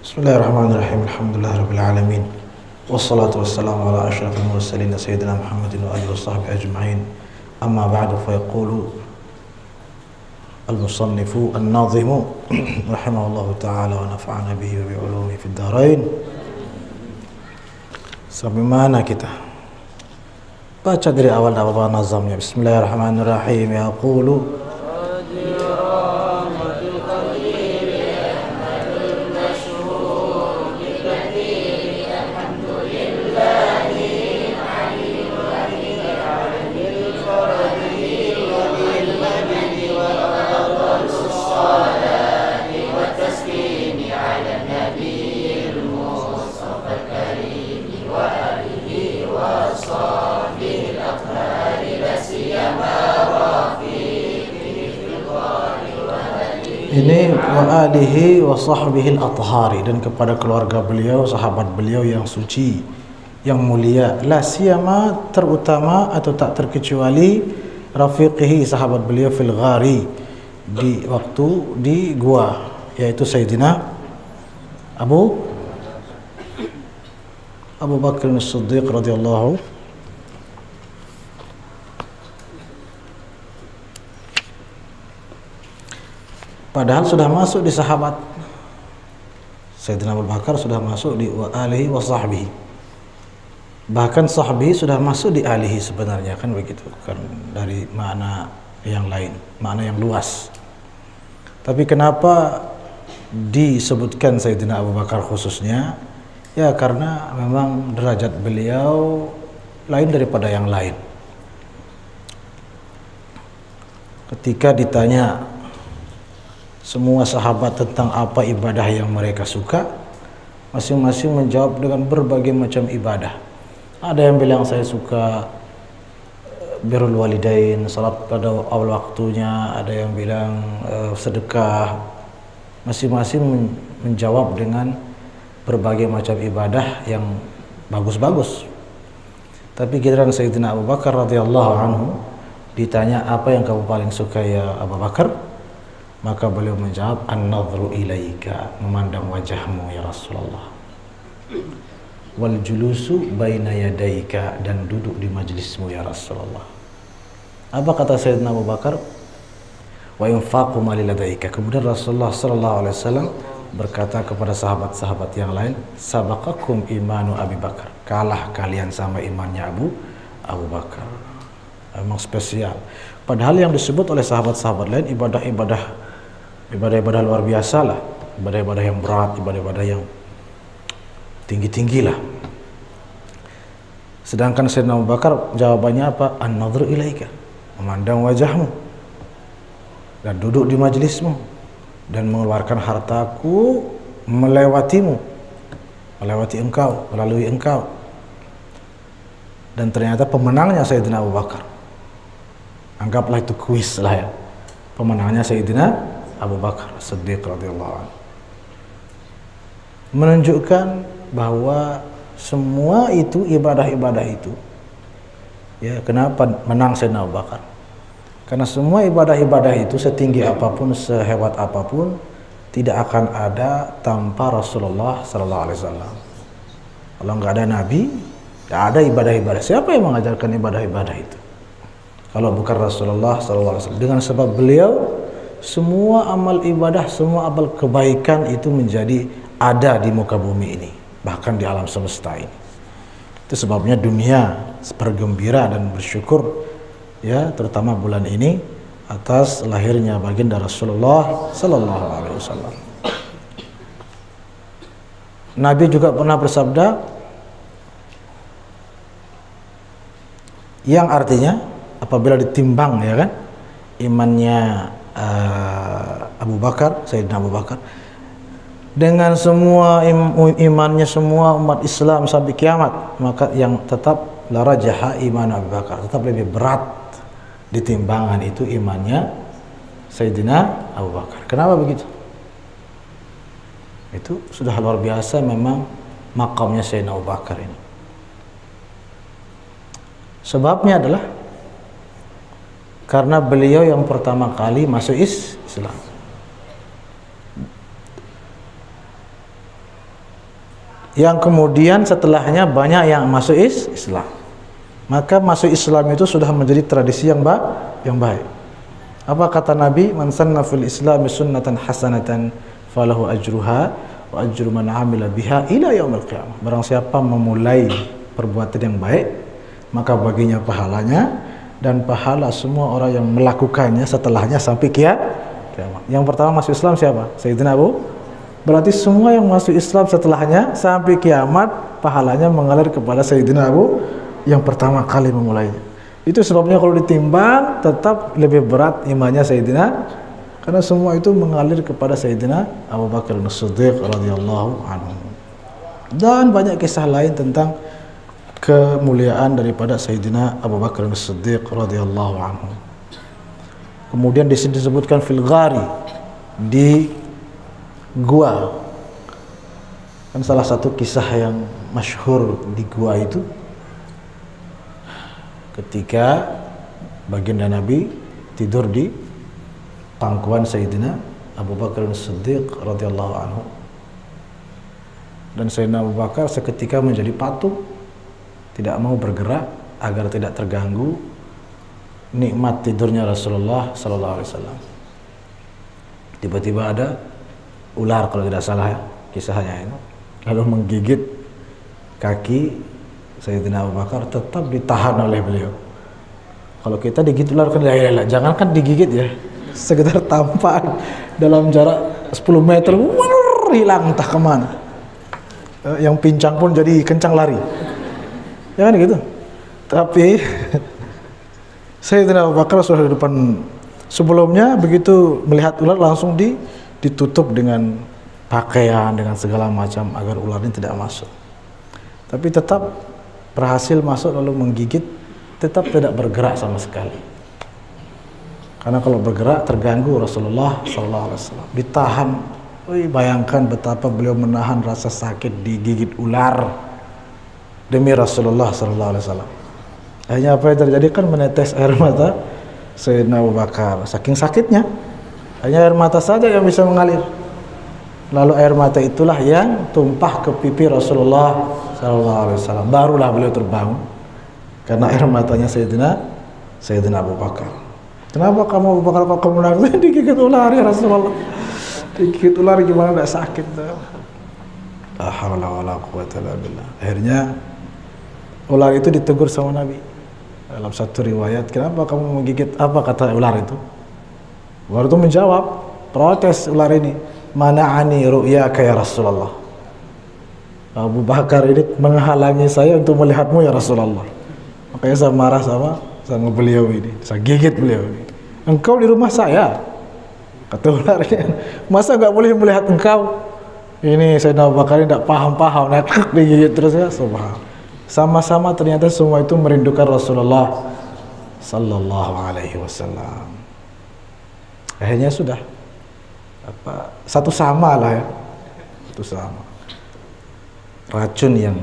Bismillahirrahmanirrahim. Alhamdulillahirabbil alamin. Wassalatu wassalamu ala asyrafil mursalin sayyidina Muhammadin wa alihi washabbihi ajma'in. Amma ba'du, fa yaqulu al-musannifu an-nadhimu rahimahullahu ta'ala wa nafa'ana bihi wa bi ulumihi fid dharain. Sampai mana kita? Baca dari awal nazamnya. Bismillahirrahmanirrahim. Yaqulu ini wa alihi wa sahbihi al-athhari, dan kepada keluarga beliau, sahabat beliau yang suci, yang mulia, la siyama, terutama atau tak terkecuali rafiqihi, sahabat beliau, fil ghari, di waktu di gua, yaitu Sayyidina Abu Bakar As-Siddiq radhiyallahu. Padahal sudah masuk di sahabat. Sayyidina Abu Bakar sudah masuk di wa alihi wa sahbihi. Bahkan sahbihi sudah masuk di alihi sebenarnya, kan begitu. Kan dari makna yang lain, makna yang luas. Tapi kenapa disebutkan Sayyidina Abu Bakar khususnya? Ya karena memang derajat beliau lain daripada yang lain. Ketika ditanya semua sahabat tentang apa ibadah yang mereka suka, masing-masing menjawab dengan berbagai macam ibadah. Ada yang bilang saya suka birrul walidain, salat pada awal waktunya, ada yang bilang sedekah. Masing-masing menjawab dengan berbagai macam ibadah yang bagus-bagus. Tapi giliran Sayyidina Abu Bakar radhiyallahu anhu ditanya, apa yang kamu paling suka ya Abu Bakar? Maka beliau menjawab, an-nadhru ilaika, memandang wajahmu ya Rasulullah, wal julusu baina yadaika, dan duduk di majlismu ya Rasulullah. Apa kata Sayyidina Abu Bakar? Wa infaqu ma ladaika. Kemudian Rasulullah sallallahu alaihi wasallam berkata kepada sahabat-sahabat yang lain, sabaqakum imanu Abi Bakar, kalah kalian sama imannya Abu Bakar. Memang spesial. Padahal yang disebut oleh sahabat-sahabat lain ibadah-ibadah luar biasa lah, ibadah-ibadah yang berat, ibadah-ibadah yang tinggi-tinggi lah. Sedangkan Sayyidina Abu Bakar jawabannya apa? An-nadhru ilaika, memandang wajahmu dan duduk di majlismu dan mengeluarkan hartaku melewatimu, melewati engkau, melalui engkau. Dan ternyata pemenangnya Sayyidina Abu Bakar. Anggaplah itu kuis lah ya. Pemenangnya Sayyidina Abu Bakar Siddiq radhiyallahu anhu. Menunjukkan bahwa semua itu ibadah-ibadah itu, ya kenapa menang Sayyidina Abu Bakar? Karena semua ibadah-ibadah itu setinggi apapun, sehebat apapun, tidak akan ada tanpa Rasulullah sallallahu alaihi wasallam. Kalau nggak ada Nabi, tidak ada ibadah-ibadah. Siapa yang mengajarkan ibadah-ibadah itu? Kalau bukan Rasulullah sallallahu alaihi wasallam. Dengan sebab beliau, semua amal ibadah, semua amal kebaikan itu menjadi ada di muka bumi ini, bahkan di alam semesta ini. Itu sebabnya dunia bergembira dan bersyukur, ya, terutama bulan ini atas lahirnya baginda Rasulullah sallallahu alaihi wasallam. Nabi juga pernah bersabda yang artinya apabila ditimbang, ya kan, imannya Abu Bakar, Sayyidina Abu Bakar, dengan semua imannya semua umat Islam sampai kiamat, maka yang tetap la rajaha iman Abu Bakar, tetap lebih berat di timbangan itu imannya Sayyidina Abu Bakar. Kenapa begitu? Itu sudah luar biasa memang makamnya Sayyidina Abu Bakar ini. Sebabnya adalah karena beliau yang pertama kali masuk Islam. yang kemudian setelahnya banyak yang masuk Islam. Maka masuk Islam itu sudah menjadi tradisi yang baik. Apa kata Nabi? Man sanna fil Islami sunnatan hasanatan falahu ajruha wa ajru man amila biha ila yaumil qiyamah. Barang siapa memulai perbuatan yang baik, maka baginya pahalanya dan pahala semua orang yang melakukannya setelahnya sampai kiamat. Yang pertama masuk Islam siapa? Sayyidina Abu. Berarti semua yang masuk Islam setelahnya sampai kiamat pahalanya mengalir kepada Sayyidina Abu yang pertama kali memulainya. Itu sebabnya kalau ditimbang tetap lebih berat imannya Sayyidina, karena semua itu mengalir kepada Sayyidina Abu Bakar As-Siddiq radhiyallahu anhu. Dan banyak kisah lain tentang kemuliaan daripada Sayyidina Abu Bakar As-Siddiq radhiyallahu anhu. Kemudian di sini disebutkan fil ghari, di gua. Kan salah satu kisah yang masyhur di gua itu ketika baginda Nabi tidur di pangkuan Sayyidina Abu Bakar As-Siddiq radhiyallahu anhu. Dan Sayyidina Abu Bakar seketika menjadi patung, tidak mau bergerak agar tidak terganggu nikmat tidurnya Rasulullah sallallahu alaihi wasallam. Tiba-tiba ada ular, kalau tidak salah ya, kisahnya itu, lalu menggigit kaki Sayyidina Abu Bakar, tetap ditahan oleh beliau. Kalau kita digigit ular kan jangankan digigit ya, sekedar tampar dalam jarak 10 meter, hilang entah kemana. Yang pincang pun jadi kencang lari, ya kan gitu. Tapi Sayyidina Abu Bakar sudah di depan. Sebelumnya begitu melihat ular langsung ditutup dengan pakaian, dengan segala macam agar ular ini tidak masuk. Tapi tetap berhasil masuk lalu menggigit, tetap tidak bergerak sama sekali. Karena kalau bergerak terganggu Rasulullah sallallahu alaihi wasallam. Ditahan. Bayangkan betapa beliau menahan rasa sakit digigit ular demi Rasulullah sallallahu alaihi wasallam. Akhirnya apa yang terjadi? Kan menetes air mata Sayyidina Abu Bakar, saking sakitnya. Hanya air mata saja yang bisa mengalir. Lalu air mata itulah yang tumpah ke pipi Rasulullah sallallahu alaihi wasallam. Barulah beliau terbangun karena air matanya Sayyidina Abu Bakar. Kenapa kamu Abu Bakar kok kamu nangis? Digigit ular ya Rasulullah. Digigit ular gimana enggak sakit? La haula wala quwwata illa billah. Akhirnya ular itu ditegur sama Nabi. Dalam satu riwayat, kenapa kamu menggigit? Apa kata ular itu? Ular itu menjawab, protes ular ini, mana'ani ru'yaka ya Rasulullah. Abu Bakar ini menghalangi saya untuk melihatmu ya Rasulullah. Makanya saya marah sama beliau ini, saya gigit beliau ini. Engkau di rumah saya, kata ularnya, masa nggak boleh melihat engkau? Ini Sayyidina Abu Bakar ini tidak paham-paham, digigit terus ya, subhanallah. Sama-sama ternyata semua itu merindukan Rasulullah sallallahu alaihi wasallam. Akhirnya sudah satu sama lah ya, satu sama. Racun yang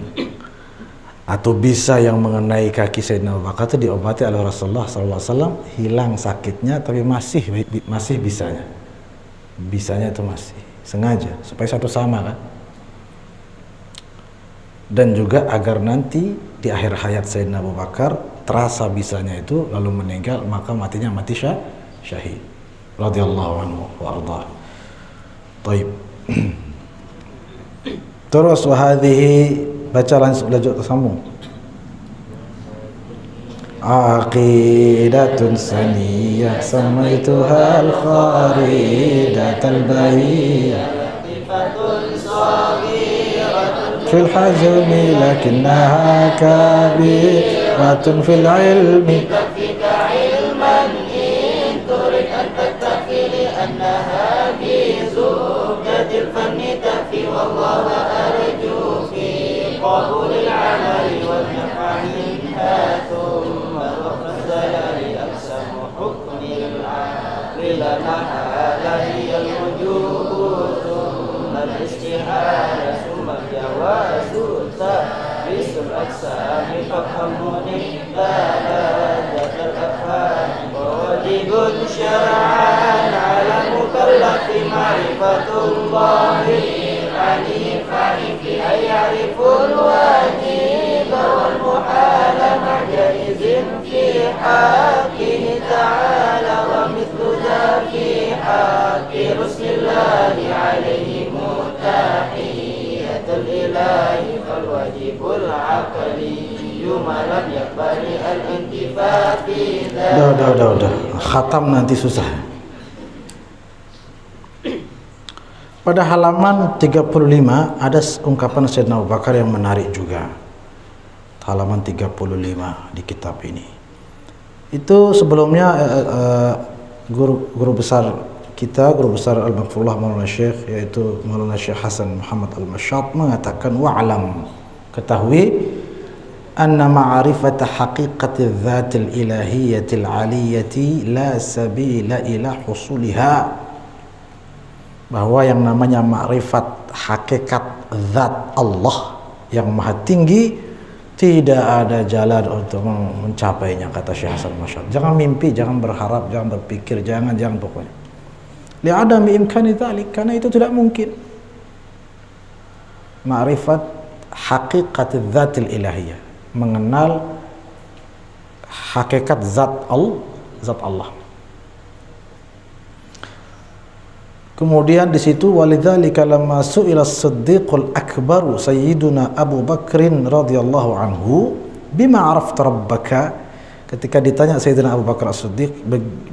atau bisa yang mengenai kaki Sayyidina Abu Bakar itu diobati oleh Rasulullah sallallahu alaihi wasallam, hilang sakitnya tapi masih bisanya itu masih sengaja supaya satu sama kan. Dan juga agar nanti di akhir hayat Sayyidina Abu Bakar terasa bisanya itu lalu meninggal, maka matinya mati syahid radhiyallahu anhu wa ardhah. Baik. Terus wahadhihi, baca langsung sambung. Aqidatun saniyah samaituha al-kharidatal bahiyah fil hazmi lakinnaha kabiratun fil ilmi tafika ilman in turid an tattaqili annaha bi zubdatil fanni tafi wallahu arju fi qabulil amali wal nafa'inha thumma wafzalali aksamu hukmil aqli lana halahiyal wujud thumma al-istihara wasuta bisul aksami fakhamuni badat al-afhan wajibun syara'an ala mukallafi ma'rifatullahi hanifani fi ayat ya'riful wajib wal muhala majaizin fi haqqihi ta'ala wa mithlu dha fi haqqi rusulillahi alaihi mutahiyatul ilahi fal wajibul aqliyyu ma lam yaqbali al-intifa fi dha. Udah. Khatam nanti susah. Pada halaman 35 ada ungkapan Sayyidina Abu Bakar yang menarik juga. Halaman 35 di kitab ini. Itu sebelumnya guru besar kita, guru besar Al-Maghfurullah Maulana Syekh, yaitu Maulana Syekh Hasan Muhammad Al-Mashat mengatakan, wa'alam, ketahui, anna ma'rifata haqiqati dzatil ilahiyatil aliyati la sabila ila husuliha, bahwa yang namanya makrifat hakikat zat Allah yang maha tinggi tidak ada jalan untuk mencapainya, kata Syekh Hasan Masyad. Jangan mimpi, jangan berharap, jangan berpikir, jangan pokoknya. Li'adami imkani dzalik, karena itu tidak mungkin. Makrifat hakikat dzatil ilahiyah, mengenal hakikat zat Allah. Kemudian di situ walidzalika lamma su'ila as-siddiqul akbaru sayyiduna Abu Bakrin radhiyallahu anhu bima arafta rabbaka, ketika ditanya Sayyidina Abu Bakar As-Siddiq,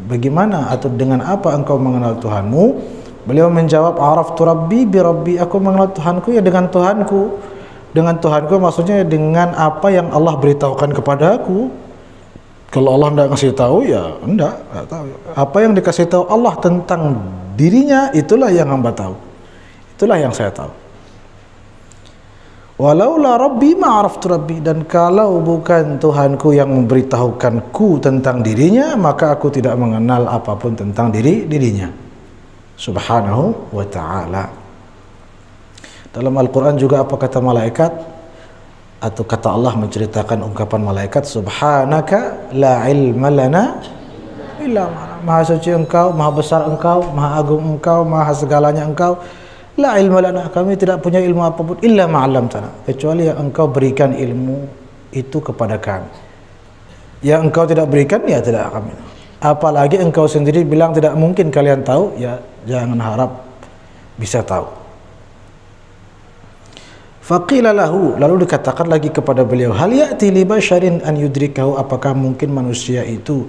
bagaimana atau dengan apa engkau mengenal Tuhanmu, beliau menjawab, araftu rabbi bi rabbi, aku mengenal Tuhanku ya dengan Tuhanku. Dengan Tuhanku maksudnya dengan apa yang Allah beritahukan kepadaku. Kalau Allah tidak ngasih tahu ya enggak tahu. Apa yang dikasih tahu Allah tentang dirinya, itulah yang hamba tahu. Itulah yang saya tahu. Walaula rabbi ma'araftu rabbi, dan kalau bukan Tuhanku yang memberitahukanku tentang dirinya, maka aku tidak mengenal apapun tentang dirinya. Subhanahu wa ta'ala. Dalam Al-Quran juga apa kata malaikat? Atau kata Allah menceritakan ungkapan malaikat, subhanaka la ilma lana illa ma, maha suci engkau, maha besar engkau, maha agung engkau, maha segalanya engkau. La ilma lana, kami tidak punya ilmu apapun illa ma 'allamtana, kecuali yang engkau berikan ilmu itu kepada kami. Yang engkau tidak berikan ya tidak kami. Apalagi engkau sendiri bilang tidak mungkin kalian tahu, ya jangan harap bisa tahu. Faqila lahu, lalu dikatakan lagi kepada beliau, hal ya'ti li basyarin an yudrikahu, apakah mungkin manusia itu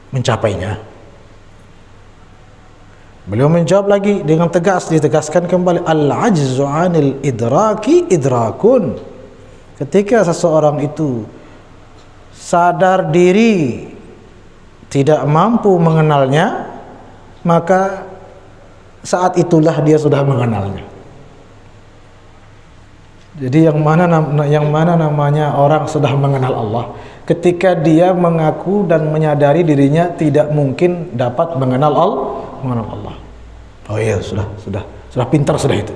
mencapainya? Beliau menjawab lagi dengan tegas, ditegaskan kembali, al-ajzu 'anil idraki idrakun. Ketika seseorang itu sadar diri tidak mampu mengenalnya, maka saat itulah dia sudah mengenalnya. Jadi yang mana namanya orang sudah mengenal Allah? Ketika dia mengaku dan menyadari dirinya tidak mungkin dapat mengenal Allah. Oh iya, sudah pintar sudah itu.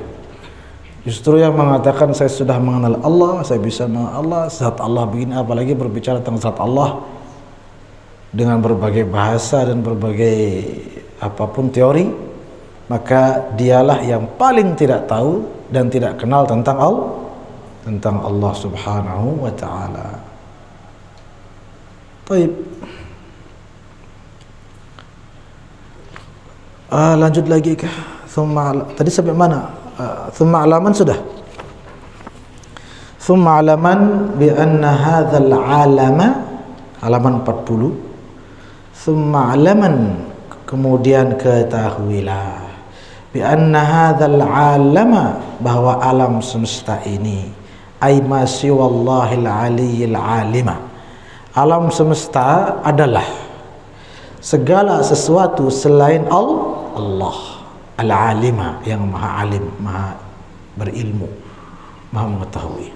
Justru yang mengatakan saya sudah mengenal Allah, saya bisa mengenal Allah, zat Allah begini, apalagi berbicara tentang zat Allah dengan berbagai bahasa dan berbagai apapun teori, maka dialah yang paling tidak tahu dan tidak kenal tentang Allah subhanahu wa ta'ala. Baik. Lanjut lagi kah? Tadi sampai mana? Thumma alaman sudah. Thumma alaman bi anna hadzal alama, halaman 40. Thumma alaman, kemudian ketahuilah, bi anna hadzal alama, bahwa alam semesta ini, ay ma siwallahil aliyil alima, alam semesta adalah segala sesuatu selain Allah al-alima, yang maha alim, maha berilmu, maha mengetahui.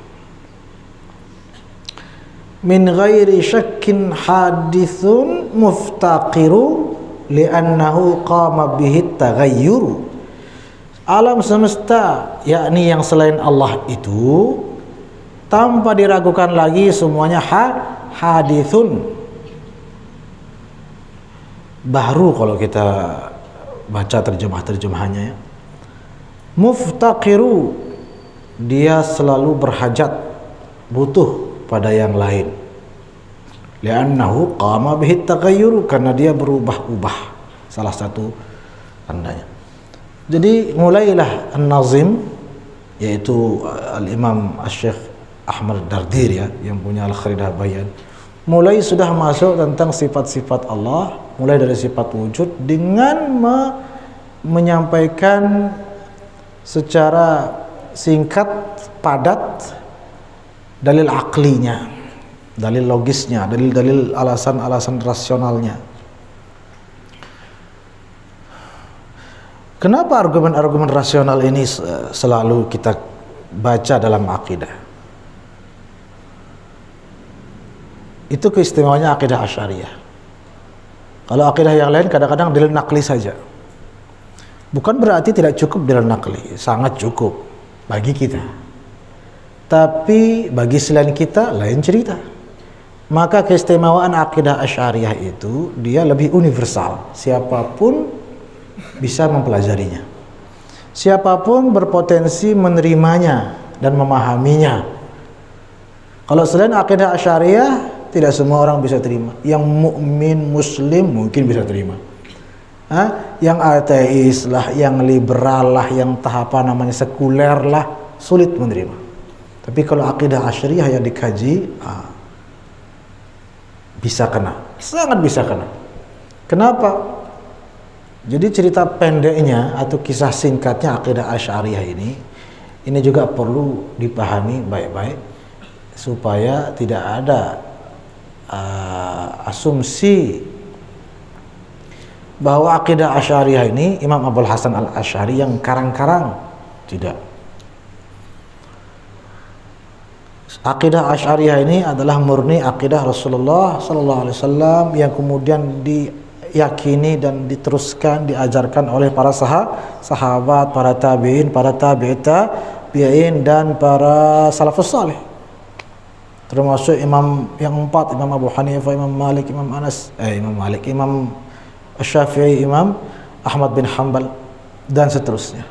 Min ghairi syakkin hadithun muftaqiru li'annahu qama bihi taghayyur. Alam semesta, yakni yang selain Allah itu, tanpa diragukan lagi semuanya hadithun, baru kalau kita baca terjemahannya ya. Muftaqiru, dia selalu berhajat, butuh pada yang lain. Li'annahu qama bihi taghayyur, karena dia berubah-ubah, salah satu tandanya. Jadi mulailah An-Nazim, yaitu Al-Imam Asy-Syaikh Ahmad Dardir ya, yang punya Al-Kharidah Bayan, mulai sudah masuk tentang sifat-sifat Allah, mulai dari sifat wujud dengan menyampaikan secara singkat, padat dalil aklinya, dalil logisnya, dalil-dalil alasan-alasan rasionalnya. Kenapa argumen-argumen rasional ini selalu kita baca dalam akidah? Itu keistimewaannya akidah Asy'ariyah. Kalau akidah yang lain kadang-kadang dalil nakli saja. Bukan berarti tidak cukup dalil nakli, sangat cukup bagi kita. Tapi bagi selain kita lain cerita. Maka keistimewaan akidah Asy'ariyah itu dia lebih universal. Siapapun bisa mempelajarinya. Siapapun berpotensi menerimanya dan memahaminya. Kalau selain akidah Asy'ariyah, tidak semua orang bisa terima. Yang mukmin muslim mungkin bisa terima. Yang ateis lah, yang liberal lah, yang namanya sekuler lah, sulit menerima. Tapi kalau akidah Asy'ariyah yang dikaji, bisa kena, sangat bisa kena. Kenapa? Jadi cerita pendeknya atau kisah singkatnya akidah Asy'ariyah ini juga perlu dipahami baik-baik supaya tidak ada asumsi bahwa akidah Asy'ariyah ini Imam Abul Hasan Al-Asy'ari yang karang-karang. Tidak. Akidah Asy'ariyah ini adalah murni akidah Rasulullah sallallahu alaihi wasallam yang kemudian diyakini dan diteruskan, diajarkan oleh para sahabat, para tabi'in, para tabi'ut tabi'in, dan para salafus salih. Termasuk imam yang 4, Imam Abu Hanifah, Imam Malik, Imam Imam Asy-Syafi'i, Imam Ahmad bin Hanbal, dan seterusnya.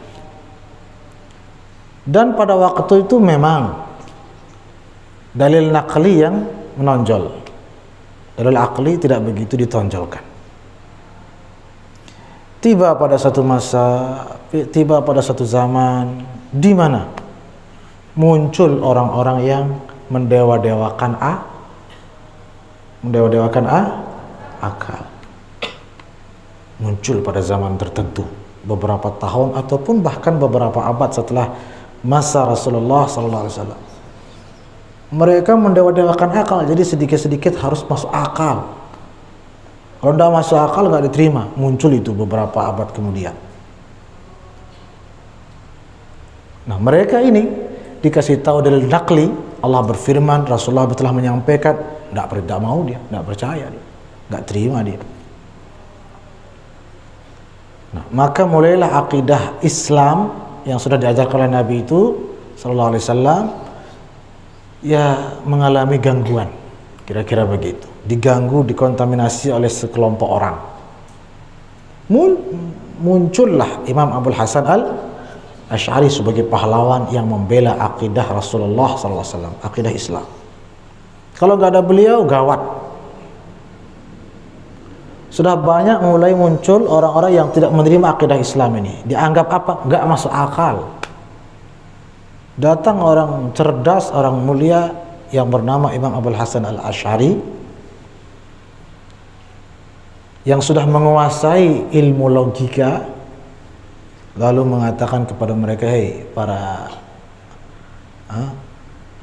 Dan pada waktu itu memang dalil naqli yang menonjol. Dalil akli tidak begitu ditonjolkan. Tiba pada satu masa, tiba pada satu zaman di mana muncul orang-orang yang mendewa-dewakan akal. Muncul pada zaman tertentu, beberapa tahun ataupun bahkan beberapa abad setelah masa Rasulullah sallallahu alaihi wasallam. Mereka mendewa-dewakan akal, jadi sedikit-sedikit harus masuk akal. Kalau tidak masuk akal nggak diterima. Muncul itu beberapa abad kemudian. Nah, mereka ini dikasih tahu dalil naqli, Allah berfirman, Rasulullah telah menyampaikan, tidak mau dia, tidak percaya dia, tidak terima dia. Nah, maka mulailah akidah Islam yang sudah diajarkan oleh Nabi itu sallallahu alaihi wasallam ya mengalami gangguan, kira-kira begitu. Diganggu, dikontaminasi oleh sekelompok orang. Muncullah Imam Abul Hasan Al-Asy'ari sebagai pahlawan yang membela akidah Rasulullah SAW, akidah Islam. Kalau nggak ada beliau, gawat. Sudah banyak mulai muncul orang-orang yang tidak menerima akidah Islam ini. Dianggap apa? Nggak masuk akal. Datang orang cerdas, orang mulia yang bernama Imam Abul Hasan Al-Asy'ari yang sudah menguasai ilmu logika, lalu mengatakan kepada mereka, hei para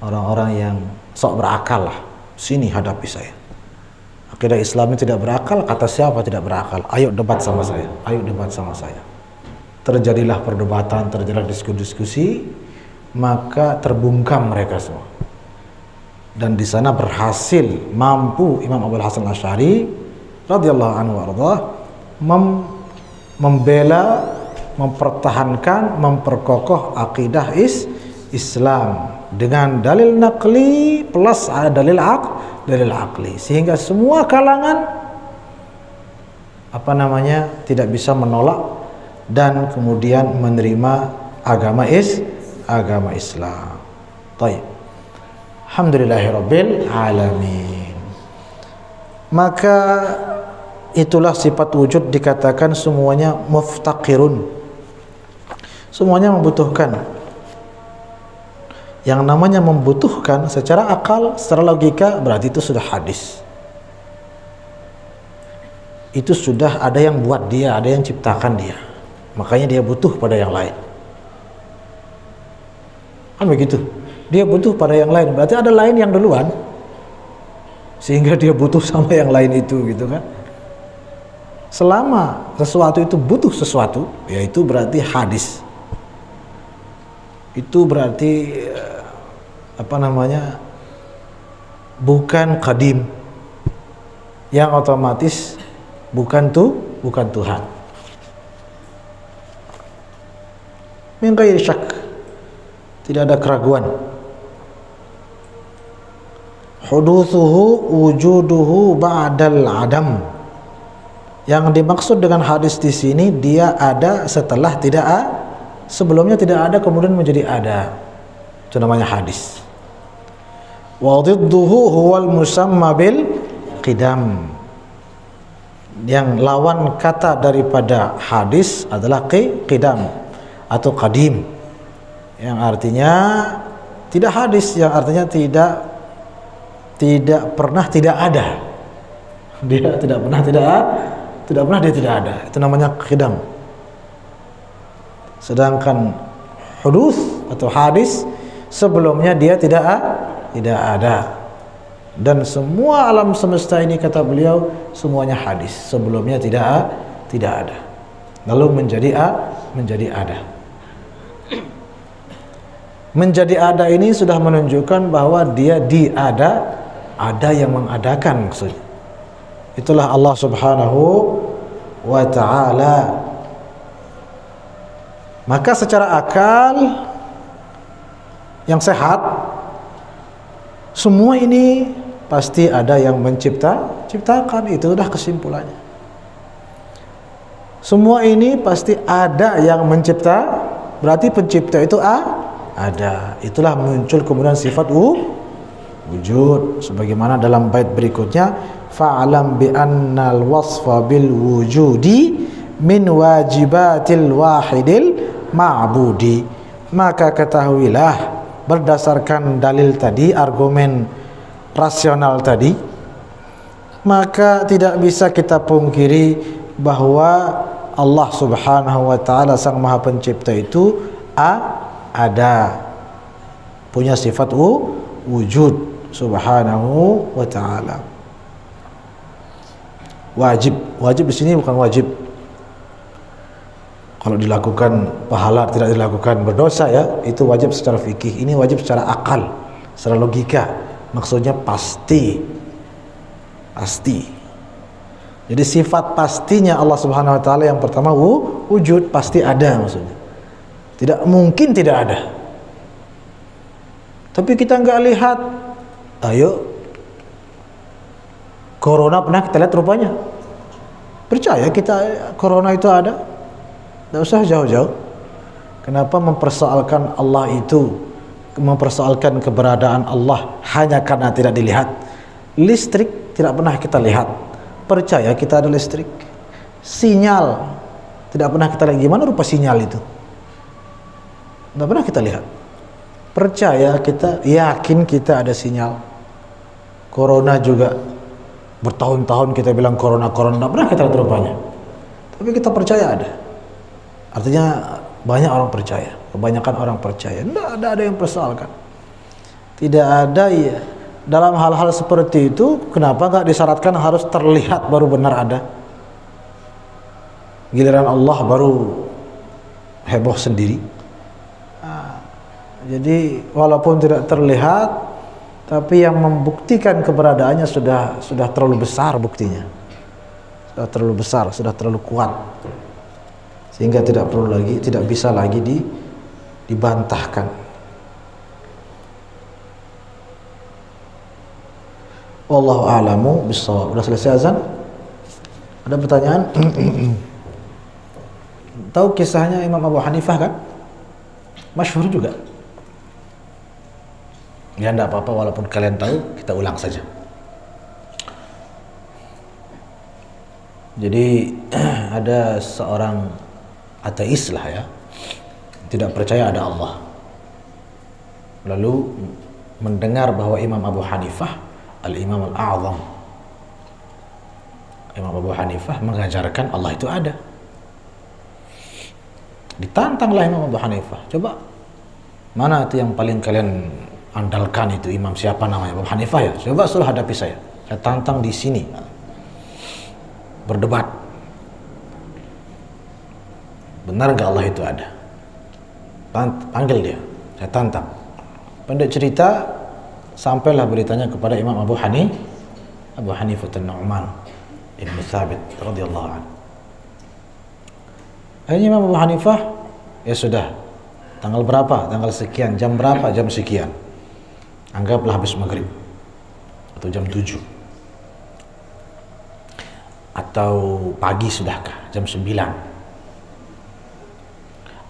orang-orang yang sok berakal lah, sini hadapi saya. Akidah Islam ini tidak berakal, kata siapa tidak berakal? Ayo debat sama saya, ayo debat sama saya. Terjadilah perdebatan, terjadilah diskusi, maka terbungkam mereka semua. Dan di sana berhasil mampu Imam Abul Hasan Al-Asy'ari radhiyallahu anhu warḍah membela, mempertahankan, memperkokoh akidah Islam dengan dalil naqli plus dalil akli, sehingga semua kalangan tidak bisa menolak dan kemudian menerima agama agama Islam. Baik. Alhamdulillahirabbil alamin. Maka itulah sifat wujud, dikatakan semuanya muftaqirun. Semuanya membutuhkan. Yang namanya membutuhkan secara akal, secara logika, berarti itu sudah hadis. Itu sudah ada yang buat dia, ada yang ciptakan dia. Makanya dia butuh pada yang lain. Kan begitu. Dia butuh pada yang lain, berarti ada lain yang duluan, sehingga dia butuh sama yang lain itu, gitu kan. Selama sesuatu itu butuh sesuatu, yaitu berarti hadis. Itu berarti bukan qadim, yang otomatis bukan Tuhan. Min ghairi syak, tidak ada keraguan. Hudutsuhu wujuduhu ba'dal adam. Yang dimaksud dengan hadis di sini, dia ada setelah tidak ada, sebelumnya tidak ada kemudian menjadi ada. Itu namanya hadis. Wa dhidduhu huwal musamma bil qidam. Yang lawan kata daripada hadis adalah qidam atau qadim, yang artinya tidak hadis, yang artinya tidak pernah tidak ada. Dia tidak pernah dia tidak ada. Itu namanya qidam. Sedangkan hudus atau hadis, sebelumnya dia tidak ada. Dan semua alam semesta ini, kata beliau, semuanya hadis. Sebelumnya tidak ada. Lalu menjadi ada. Menjadi ada ini sudah menunjukkan bahwa dia ada yang mengadakan maksudnya. Itulah Allah Subhanahu wa ta'ala. Maka secara akal yang sehat, semua ini pasti ada yang ciptakan. Itu sudah kesimpulannya. Semua ini pasti ada yang mencipta, berarti pencipta itu ada. Itulah muncul kemudian sifat wujud, sebagaimana dalam bait berikutnya, fa'alam bi annal wasfa bil wujudi min wajibatil wahidil ma'budi. Maka ketahuilah, berdasarkan dalil tadi, argumen rasional tadi, maka tidak bisa kita pungkiri bahwa Allah Subhanahu wa ta'ala Sang Maha Pencipta itu ada, punya sifat wujud Subhanahu wa ta'ala. Wajib di sini bukan wajib kalau dilakukan pahala, tidak dilakukan berdosa, ya, itu wajib secara fikih. Ini wajib secara akal, secara logika. Maksudnya pasti. Jadi sifat pastinya Allah Subhanahu wa ta'ala yang pertama wujud, pasti ada maksudnya. Tidak mungkin tidak ada. Tapi kita nggak lihat. Ayo, corona pernah kita lihat rupanya. Percaya kita corona itu ada? Tidak usah jauh-jauh. Kenapa mempersoalkan Allah itu, mempersoalkan keberadaan Allah hanya karena tidak dilihat? Listrik tidak pernah kita lihat. Percaya kita ada listrik. Sinyal tidak pernah kita lihat. Gimana rupa sinyal itu? Tidak pernah kita lihat. Percaya kita, yakin kita ada sinyal. Corona juga bertahun-tahun kita bilang corona, tidak pernah kita lihat rupanya. Tapi kita percaya ada. Artinya banyak orang percaya, kebanyakan orang percaya. Tidak ada yang persoalkan. Tidak ada, ya. Dalam hal-hal seperti itu, kenapa nggak disyaratkan harus terlihat baru benar ada? Giliran Allah baru heboh sendiri. Jadi walaupun tidak terlihat, tapi yang membuktikan keberadaannya sudah terlalu besar buktinya. Sudah terlalu besar, sudah terlalu kuat. Sehingga tidak bisa lagi dibantahkan. Wallahu a'lamu bishawab. Sudah selesai azan? Ada pertanyaan? Tahu kisahnya Imam Abu Hanifah kan? Masyhur juga. Ya enggak apa-apa, walaupun kalian tahu, kita ulang saja. Jadi ada seorang ateis lah ya, tidak percaya ada Allah. Lalu mendengar bahwa Imam Abu Hanifah, Al-Imam Al-A'zam, Imam Abu Hanifah mengajarkan Allah itu ada. Ditantanglah Imam Abu Hanifah, coba mana itu yang paling kalian andalkan itu, imam siapa namanya? Abu Hanifah ya? Coba suruh hadapi saya tantang di sini, berdebat. Benar nggak Allah itu ada? Panggil dia, saya tantang. Pendek cerita, sampailah beritanya kepada Imam Abu Hanifah An-Nu'man Ibn Thabit radhiyallahu anhu. Akhirnya Imam Abu Hanifah, ya sudah, tanggal berapa, tanggal sekian, jam berapa, jam sekian, anggaplah habis maghrib atau jam 7 atau pagi sudahkah, jam 9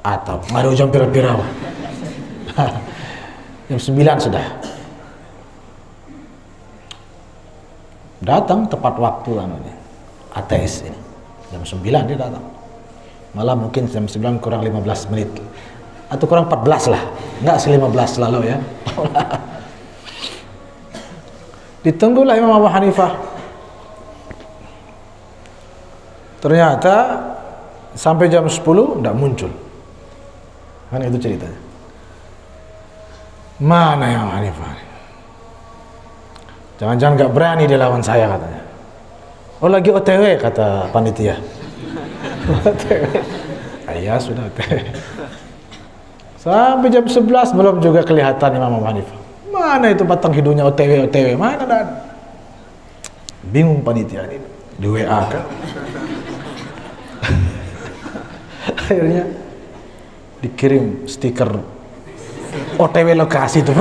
atau baru jam pira-pira jam 9 sudah. Datang tepat waktu ateis ini, jam 9 dia datang, malah mungkin jam 9 kurang 15 menit atau kurang 14 lah, enggak 15 selalu ya. Ditunggulah Imam Abu Hanifah. Ternyata sampai jam 10 enggak muncul. Kan itu ceritanya. Mana Imam Hanifah? Jangan-jangan enggak berani dia lawan saya katanya. Oh lagi OTW kata panitia. OTW. Ayah sudah OTW. Sampai jam 11 belum juga kelihatan Imam Abu Hanifah. Mana itu batang hidungnya OTW, mana dan? Bingung panitia ini, di WA kan. Akhirnya dikirim stiker OTW lokasi itu.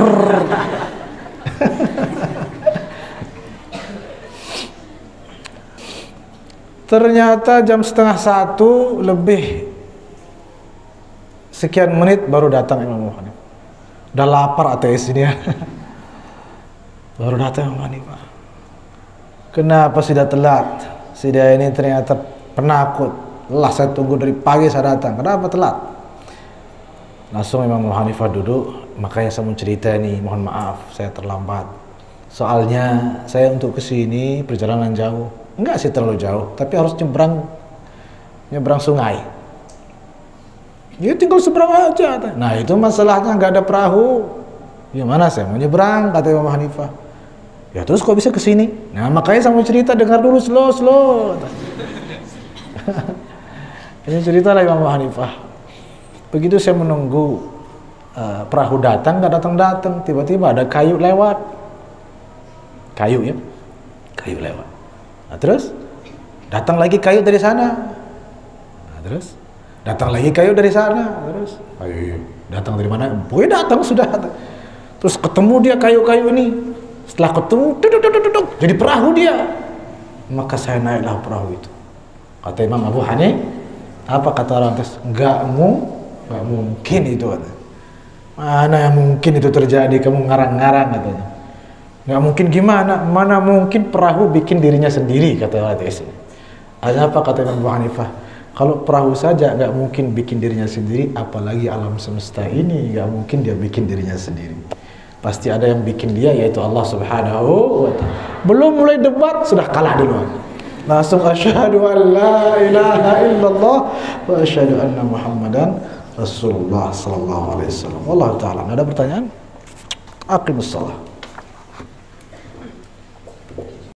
Ternyata jam setengah 1 lebih sekian menit baru datang Imam Abu Hanifah. Udah lapar ateis ini ya. Baru datang Imam Hanifah. Kenapa sudah telat? Sudah ini ternyata penakut. Lah saya tunggu dari pagi saya datang. Kenapa telat? Langsung Imam Abu Hanifah duduk. Makanya saya mau cerita ini, mohon maaf saya terlambat. Soalnya saya untuk kesini perjalanan jauh. Enggak sih terlalu jauh, tapi harus nyebrang sungai. Ya tinggal seberang aja. Nah itu masalahnya, nggak ada perahu. Gimana saya mau nyebrang, kata Imam Hanifah. Ya terus kok bisa kesini? Nah makanya saya mau cerita, dengar dulu slow. Ini cerita lah Imam Hanifah. Begitu saya menunggu perahu datang, nggak datang. Tiba-tiba ada kayu lewat. Kayu ya, kayu lewat. Nah, terus datang lagi kayu dari sana. Nah, terus datang lagi kayu dari sana. Terus ayo, datang dari mana? Boy datang sudah. Terus ketemu dia kayu-kayu ini. Setelah ketemu, jadi perahu dia. Maka saya naiklah perahu itu. Kata Imam Abu Hanifah, apa kata orang tes? Nggak mungkin itu kata. Mana yang mungkin itu terjadi? Kamu ngarang-ngarang katanya. Nggak mungkin gimana? Mana mungkin perahu bikin dirinya sendiri, kata ateis ini. Ada apa kata Imam Abu Hanifah? Kalau perahu saja nggak mungkin bikin dirinya sendiri, apalagi alam semesta ini nggak mungkin dia bikin dirinya sendiri. Pasti ada yang bikin dia, yaitu Allah Subhanahu wa Ta'ala. Belum mulai debat sudah kalah duluan. Langsung asyhadu an la ilaha illallah wa asyhadu anna Muhammadan Rasulullah sallallahu alaihi wasallam. Wallahu taala. Ada pertanyaan? Aqimus shalah.